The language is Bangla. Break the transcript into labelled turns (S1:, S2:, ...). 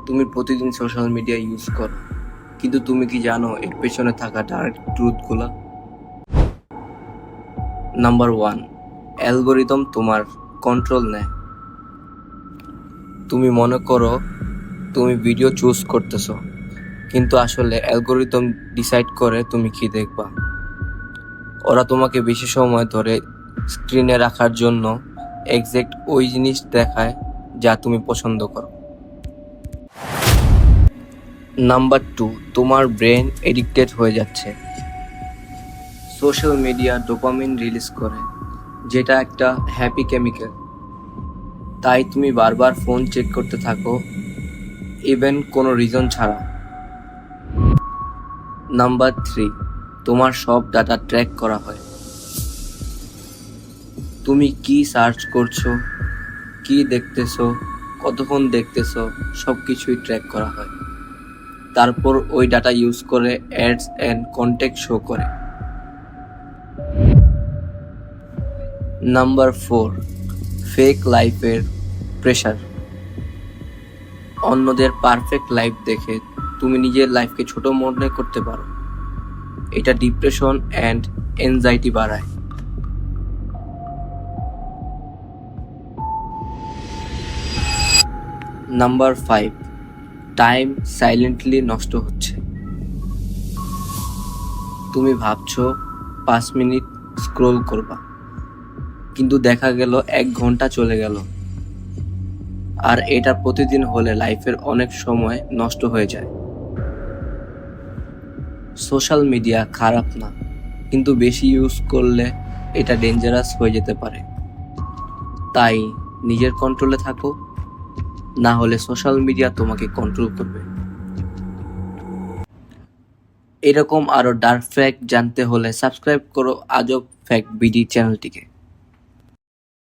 S1: তুমি প্রতিদিন সোশ্যাল মিডিয়া ইউজ করো, কিন্তু তুমি কি জানো এর পেছনে থাকা ডার্ক ট্রুথগুলো? নাম্বার 1, অ্যালগোরিদম তোমার কন্ট্রোল নেয়। তুমি মনে করো তুমি ভিডিও চুজ করতেছো, কিন্তু আসলে অ্যালগোরিদম ডিসাইড করে তুমি কি দেখবা। ওরা তোমাকে বেশি সময় ধরে স্ক্রিনে রাখার জন্য এক্সাক্ট ওই জিনিস দেখায় যা তুমি পছন্দ করো। নাম্বার 2, তোমার ব্রেন এডিক্টেড হয়ে যাচ্ছে। সোশ্যাল মিডিয়া ডোপামিন রিলিজ করে, যেটা একটা হ্যাপি কেমিক্যাল। তাই তুমি বারবার ফোন চেক করতে থাকো, ইভেন কোনো রিজন ছাড়া। নাম্বার 3, তোমার সব ডাটা ট্র্যাক করা হয়। তুমি কি সার্চ করছো, কি দেখতেছো, কতক্ষণ দেখতেছো, সব কিছুই ট্র্যাক করা হয়। তারপর ওই ডাটা ইউজ করে অ্যাডস অ্যান্ড কন্টেন্ট শো করে। নাম্বার 4, ফেক লাইফের প্রেশার। অন্যদের পারফেক্ট লাইফ দেখে তুমি নিজের লাইফকে ছোট মনে করতে পারো। এটা ডিপ্রেশন অ্যান্ড এনজাইটি বাড়ায়। নাম্বার 5, টাইম সাইলেন্টলি নষ্ট হচ্ছে। তুমি ভাবছো 5 মিনিট স্ক্রোল করবা, কিন্তু দেখা গেল 1 ঘন্টা চলে গেল। আর এটা প্রতিদিন হলে লাইফের অনেক সময় নষ্ট হয়ে যায়। সোশ্যাল মিডিয়া খারাপ না, কিন্তু বেশি ইউজ করলে এটা ডেঞ্জারাস হয়ে যেতে পারে। তাই নিজের কন্ট্রোলে থাকো, না হলে সোশ্যাল মিডিয়া তোমাকে কন্ট্রোল করবে। এরকম আরো ডার্ক ফ্যাক্ট জানতে হলে সাবস্ক্রাইব করো আজব ফ্যাক্ট বিডি চ্যানেলটিকে।